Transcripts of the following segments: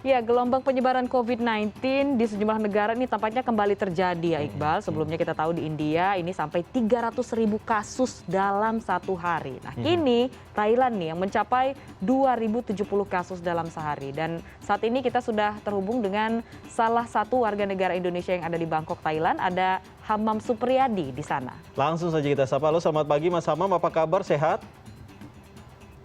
Ya, gelombang penyebaran COVID-19 di sejumlah negara ini tampaknya kembali terjadi ya Iqbal. Sebelumnya kita tahu di India ini sampai 300.000 kasus dalam satu hari. Nah kini Thailand nih yang mencapai 2.070 kasus dalam sehari. Dan saat ini kita sudah terhubung dengan salah satu warga negara Indonesia yang ada di Bangkok, Thailand. Ada Hamam Supriyadi di sana. Langsung saja kita sapa. Halo, selamat pagi Mas Hamam, apa kabar, sehat?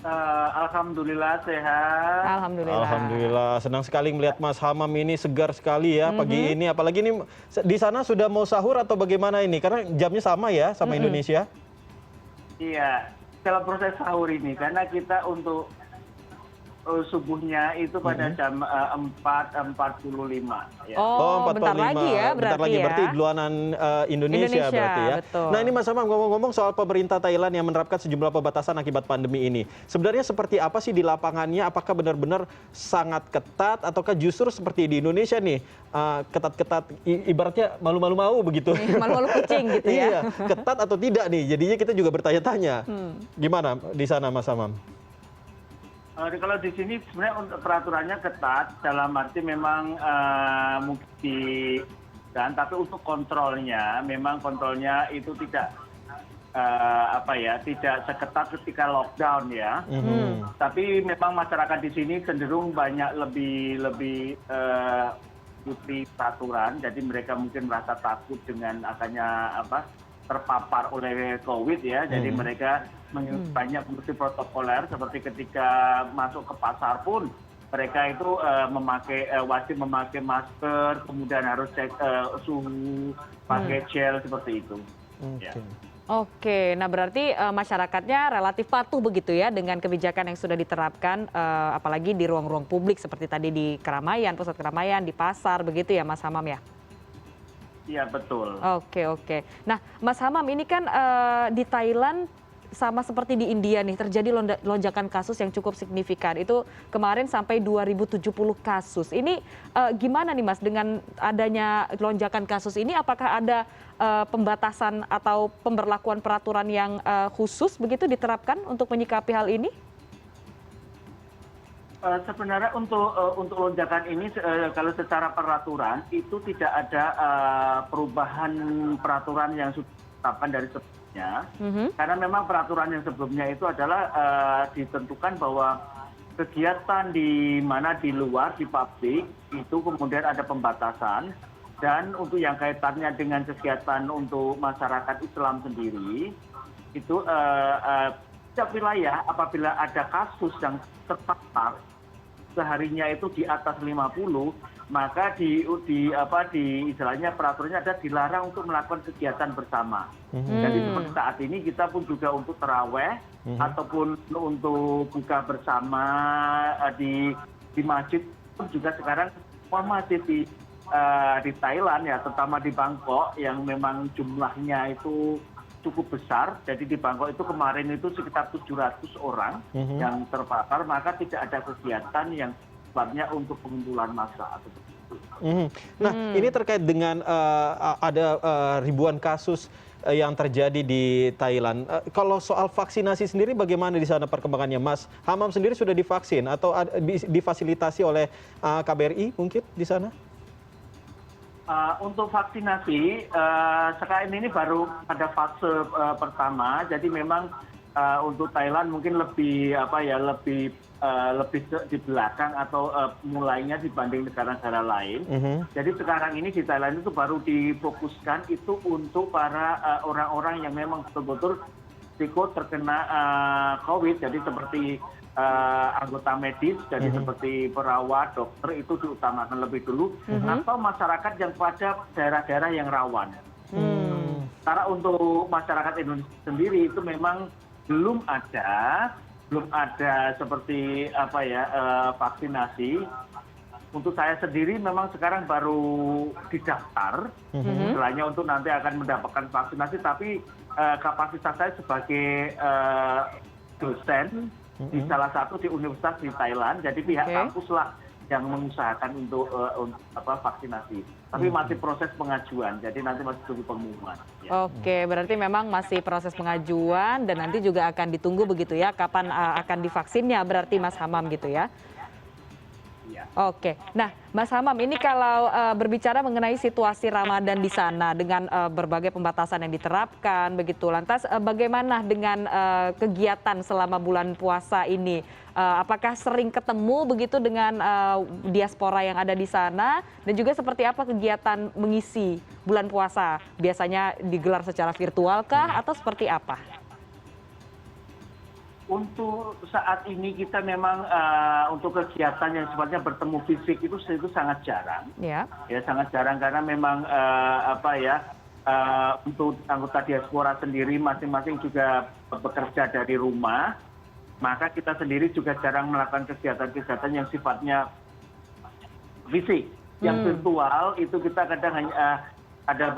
Alhamdulillah sehat. Alhamdulillah, senang sekali melihat Mas Hamam ini segar sekali ya pagi ini. Apalagi ini di sana sudah mau sahur atau bagaimana ini? Karena jamnya sama ya sama Indonesia. Iya, dalam proses sahur ini karena kita untuk subuhnya itu pada jam 4.45. Ya. Oh, bentar lagi ya berarti bentar lagi, ya. berarti duluanan Indonesia berarti ya. Betul. Nah ini Mas Hamam, ngomong-ngomong soal pemerintah Thailand yang menerapkan sejumlah pembatasan akibat pandemi ini. Sebenarnya seperti apa sih di lapangannya? Apakah benar-benar sangat ketat ataukah justru seperti di Indonesia nih ketat-ketat, ibaratnya malu-malu mau begitu? Malu-malu kucing gitu ya. Iya, ketat atau tidak nih? Jadinya kita juga bertanya-tanya. Gimana di sana Mas Hamam? Kalau di sini sebenarnya untuk peraturannya ketat dalam arti memang mungkin tapi untuk kontrolnya memang kontrolnya itu tidak tidak seketat ketika lockdown ya. Tapi memang masyarakat di sini cenderung banyak lebih ikuti peraturan, jadi mereka mungkin merasa takut dengan adanya terpapar oleh COVID ya, jadi mereka banyak mengikuti protokoler seperti ketika masuk ke pasar pun mereka itu wajib memakai masker, kemudian harus cek suhu, pakai gel seperti itu. Ya. Oke, nah berarti masyarakatnya relatif patuh begitu ya dengan kebijakan yang sudah diterapkan, apalagi di ruang-ruang publik seperti tadi di keramaian, pusat keramaian, di pasar begitu ya Mas Hamam ya? Iya betul. Oke. Nah Mas Hamam ini kan di Thailand sama seperti di India nih terjadi lonjakan kasus yang cukup signifikan. Itu kemarin sampai 2.070 kasus. Ini gimana nih Mas dengan adanya lonjakan kasus ini? Apakah ada pembatasan atau pemberlakuan peraturan yang khusus begitu diterapkan untuk menyikapi hal ini? Sebenarnya untuk lonjakan ini kalau secara peraturan itu tidak ada perubahan peraturan yang sudah ditetapkan dari sebelumnya. Karena memang peraturan yang sebelumnya itu adalah ditentukan bahwa kegiatan di mana di luar di publik itu kemudian ada pembatasan, dan untuk yang kaitannya dengan kegiatan untuk masyarakat Islam sendiri itu setiap wilayah apabila ada kasus yang terpapar seharinya itu di atas 50, maka di istilahnya peraturannya ada dilarang untuk melakukan kegiatan bersama. Jadi seperti saat ini kita pun juga untuk taraweh ataupun untuk buka bersama di masjid pun juga sekarang semua masjid di Thailand ya, terutama di Bangkok yang memang jumlahnya itu cukup besar. Jadi di Bangkok itu kemarin itu sekitar 700 orang yang terpapar, maka tidak ada kegiatan yang sifatnya untuk pengumpulan massa. Nah, ini terkait dengan ada ribuan kasus yang terjadi di Thailand. Kalau soal vaksinasi sendiri bagaimana di sana perkembangannya, Mas Hamam sendiri sudah divaksin atau difasilitasi oleh KBRI mungkin di sana? Untuk vaksinasi sekarang ini baru pada fase pertama, jadi memang untuk Thailand mungkin lebih di belakang atau mulainya dibanding negara-negara lain. Jadi sekarang ini di Thailand itu baru difokuskan itu untuk para orang-orang yang memang betul-betul risiko terkena COVID, jadi seperti anggota medis, jadi seperti perawat, dokter itu diutamakan lebih dulu, atau masyarakat yang pada daerah-daerah yang rawan. Karena untuk masyarakat Indonesia sendiri itu memang belum ada seperti vaksinasi. Untuk saya sendiri memang sekarang baru didaftar, istilahnya untuk nanti akan mendapatkan vaksinasi, tapi kapasitas saya sebagai dosen di salah satu di universitas di Thailand, jadi pihak kampus lah yang mengusahakan untuk vaksinasi. Tapi masih proses pengajuan, jadi nanti masih tunggu pengumuman. Ya. Oke, berarti memang masih proses pengajuan dan nanti juga akan ditunggu begitu ya, kapan akan divaksinnya berarti Mas Hamam gitu ya? Iya. Oke, nah Mas Hamam ini kalau berbicara mengenai situasi Ramadan di sana dengan berbagai pembatasan yang diterapkan begitu, lantas bagaimana dengan kegiatan selama bulan puasa ini? Apakah sering ketemu begitu dengan diaspora yang ada di sana dan juga seperti apa kegiatan mengisi bulan puasa? Biasanya digelar secara virtual kah atau seperti apa? Untuk saat ini kita memang untuk kegiatan yang sifatnya bertemu fisik itu sangat jarang. Ya. Ya sangat jarang karena memang untuk anggota diaspora sendiri masing-masing juga bekerja dari rumah. Maka kita sendiri juga jarang melakukan kegiatan-kegiatan yang sifatnya fisik. Yang virtual itu kita kadang hanya ada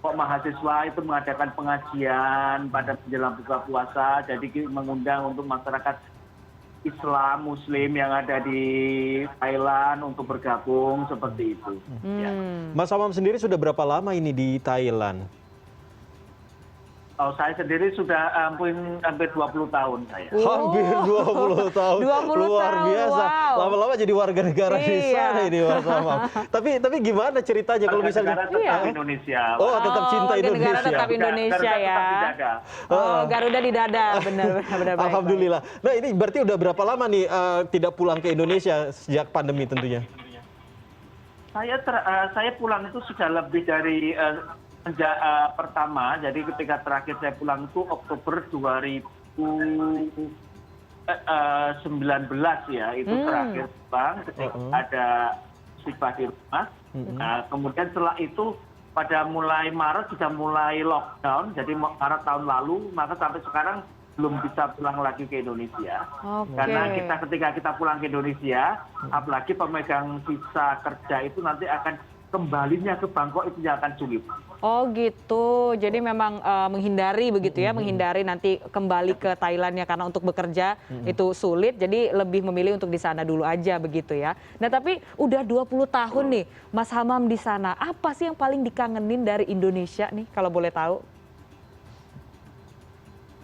mahasiswa itu mengadakan pengajian pada menjelang buka puasa, jadi mengundang untuk masyarakat Islam, Muslim yang ada di Thailand untuk bergabung seperti itu. Ya. Mas Hamam sendiri sudah berapa lama ini di Thailand? Oh, saya sendiri sudah hampir 20 tahun saya. Hampir 20 tahun. 20 Luar tahun, biasa. wow. Lama-lama jadi warga negara di Iya. sana ini Mas Hamam. Tapi gimana ceritanya kalau misalnya Negara tetap Indonesia. Oh, tetap cinta warga Indonesia. negara tetap Indonesia Garuda ya. tetap di dada. Oh, Garuda di dada, benar baik. Alhamdulillah. Nah, ini berarti udah berapa lama nih tidak pulang ke Indonesia sejak pandemi tentunya? Saya pulang itu sudah lebih dari sejak pertama, jadi ketika terakhir saya pulang itu Oktober 2019 ya, itu terakhir pulang ketika ada musibah di rumah. Nah, kemudian setelah itu pada mulai Maret sudah mulai lockdown, jadi Maret tahun lalu, maka sampai sekarang belum bisa pulang lagi ke Indonesia. Oke. Karena ketika kita pulang ke Indonesia, apalagi pemegang visa kerja itu nanti akan kembalinya ke Bangkok itu yang akan sulit. Oh gitu, jadi memang menghindari begitu ya, menghindari nanti kembali ke Thailand ya karena untuk bekerja itu sulit, jadi lebih memilih untuk di sana dulu aja begitu ya. Nah tapi udah 20 tahun nih Mas Hamam di sana, apa sih yang paling dikangenin dari Indonesia nih kalau boleh tahu?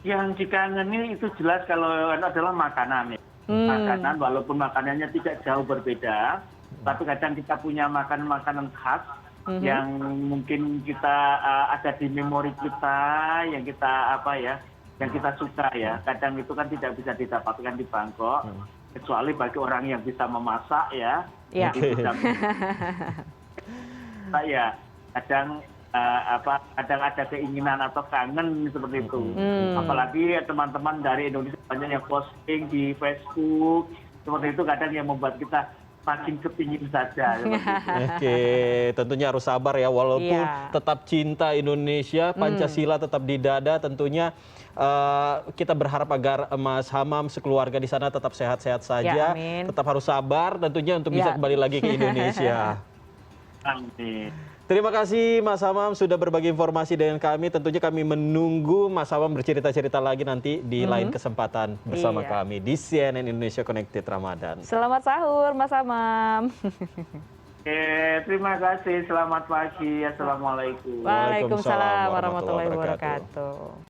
Yang dikangenin itu jelas kalau adalah makanan ya. Makanan walaupun makanannya tidak jauh berbeda, tapi kadang kita punya makanan-makanan khas yang mungkin kita ada di memori kita, yang kita yang kita suka ya. Kadang itu kan tidak bisa didapatkan di Bangkok, kecuali bagi orang yang bisa memasak ya. Ya. Jadi bisa ya kadang kadang ada keinginan atau kangen seperti itu. Apalagi teman-teman dari Indonesia banyak yang posting di Facebook seperti itu, kadang yang membuat kita makin kepingin saja. Oke, tentunya harus sabar ya, walaupun Iya. tetap cinta Indonesia, Pancasila tetap di dada. Tentunya kita berharap agar Mas Hamam sekeluarga di sana tetap sehat-sehat saja, amin. tetap harus sabar tentunya untuk bisa Ya. kembali lagi ke Indonesia. Amin. Terima kasih Mas Hamam sudah berbagi informasi dengan kami. Tentunya kami menunggu Mas Hamam bercerita-cerita lagi nanti di lain kesempatan bersama Iya. kami di CNN Indonesia Connected Ramadan. Selamat sahur Mas Hamam. Oke, terima kasih. Selamat pagi. Assalamualaikum. Waalaikumsalam warahmatullahi warahmatullahi wabarakatuh. wabarakatuh.